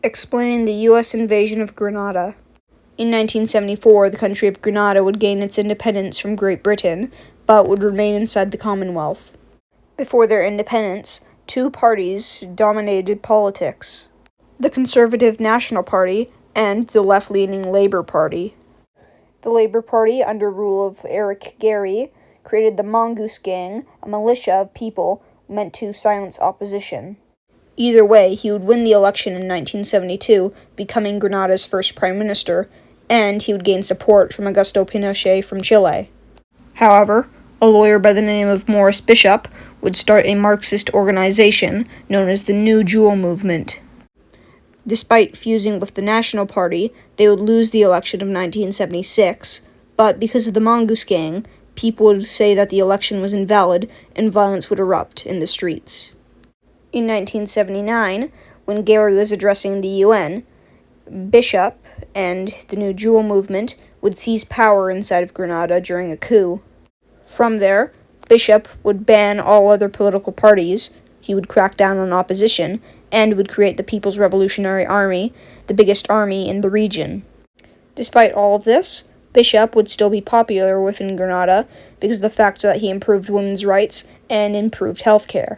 explaining the U.S. invasion of Grenada. In 1974, the country of Grenada would gain its independence from Great Britain, but would remain inside the Commonwealth. Before their independence, two parties dominated politics: the Conservative National Party and the left-leaning Labour Party. The Labour Party, under rule of Eric Gairy, created the Mongoose Gang, a militia of people meant to silence opposition. Either way, he would win the election in 1972, becoming Grenada's first prime minister, and he would gain support from Augusto Pinochet from Chile. However, a lawyer by the name of Maurice Bishop would start a Marxist organization known as the New Jewel Movement. Despite fusing with the National Party, they would lose the election of 1976, but because of the Mongoose Gang, people would say that the election was invalid and violence would erupt in the streets. In 1979, when Gairy was addressing the UN, Bishop and the New Jewel Movement would seize power inside of Grenada during a coup. From there, Bishop would ban all other political parties, he would crack down on opposition, and would create the People's Revolutionary Army, the biggest army in the region. Despite all of this, Bishop would still be popular within Grenada because of the fact that he improved women's rights and improved healthcare,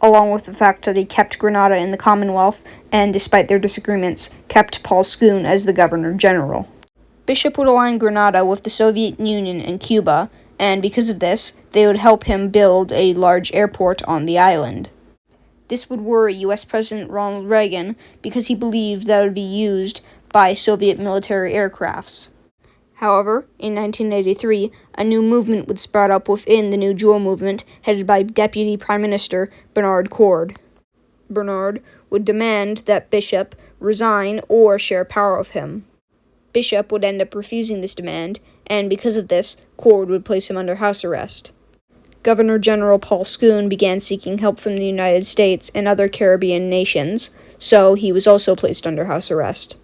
along with the fact that he kept Grenada in the Commonwealth and, despite their disagreements, kept Paul Schoon as the Governor-General. Bishop would align Grenada with the Soviet Union and Cuba, and because of this, they would help him build a large airport on the island. This would worry U.S. President Ronald Reagan because he believed that it would be used by Soviet military aircrafts. However, in 1983, a new movement would sprout up within the New Jewel Movement, headed by Deputy Prime Minister Bernard Coard. Bernard would demand that Bishop resign or share power with him. Bishop would end up refusing this demand, and because of this, Coard would place him under house arrest. Governor-General Paul Schoon began seeking help from the United States and other Caribbean nations, so he was also placed under house arrest.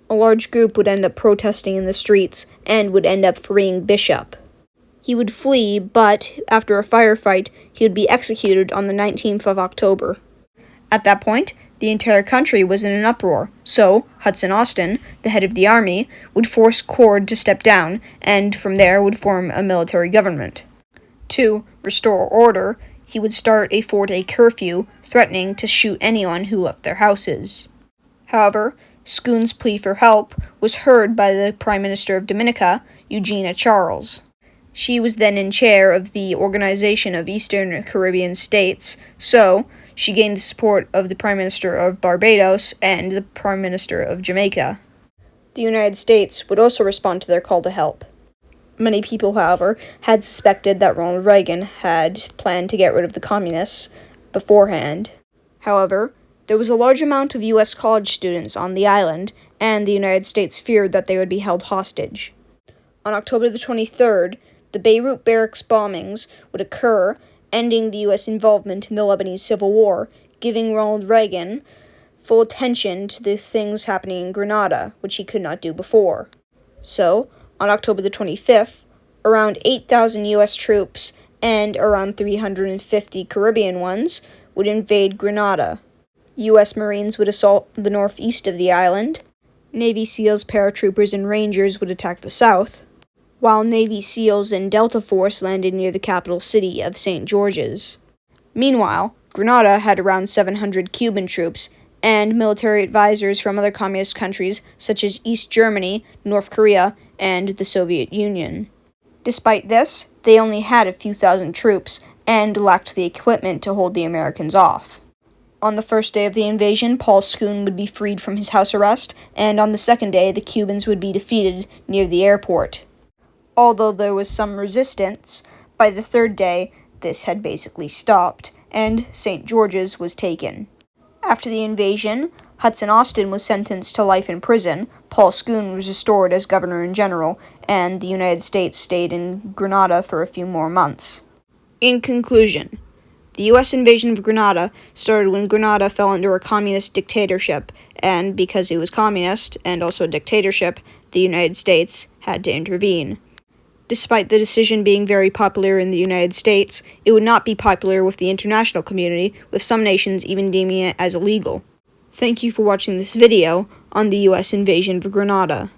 A large group would end up protesting in the streets and would end up freeing Bishop. He would flee, but after a firefight, he would be executed on the 19th of October. At that point, the entire country was in an uproar, so Hudson Austin, the head of the army, would force Coard to step down, and from there would form a military government. To restore order, he would start a 4-day curfew, threatening to shoot anyone who left their houses. However, Schoon's plea for help was heard by the Prime Minister of Dominica, Eugenia Charles. She was then in chair of the Organization of Eastern Caribbean States, so she gained the support of the Prime Minister of Barbados and the Prime Minister of Jamaica. The United States would also respond to their call to help. Many people, however, had suspected that Ronald Reagan had planned to get rid of the communists beforehand. However, there was a large amount of U.S. college students on the island, and the United States feared that they would be held hostage. On October the 23rd, the Beirut barracks bombings would occur, ending the U.S. involvement in the Lebanese Civil War, giving Ronald Reagan full attention to the things happening in Grenada, which he could not do before. So, on October the 25th, around 8,000 U.S. troops and around 350 Caribbean ones would invade Grenada. U.S. Marines would assault the northeast of the island, Navy SEALs, paratroopers, and Rangers would attack the south, while Navy SEALs and Delta Force landed near the capital city of St. George's. Meanwhile, Grenada had around 700 Cuban troops and military advisors from other communist countries such as East Germany, North Korea, and the Soviet Union. Despite this, they only had a few thousand troops and lacked the equipment to hold the Americans off. On the first day of the invasion, Paul Schoon would be freed from his house arrest, and on the second day, the Cubans would be defeated near the airport. Although there was some resistance, by the third day, this had basically stopped, and St. George's was taken. After the invasion, Hudson Austin was sentenced to life in prison, Paul Schoon was restored as Governor-General, and the United States stayed in Grenada for a few more months. In conclusion, the U.S. invasion of Grenada started when Grenada fell under a communist dictatorship, and because it was communist and also a dictatorship, the United States had to intervene. Despite the decision being very popular in the United States, it would not be popular with the international community, with some nations even deeming it as illegal. Thank you for watching this video on the US invasion of Grenada.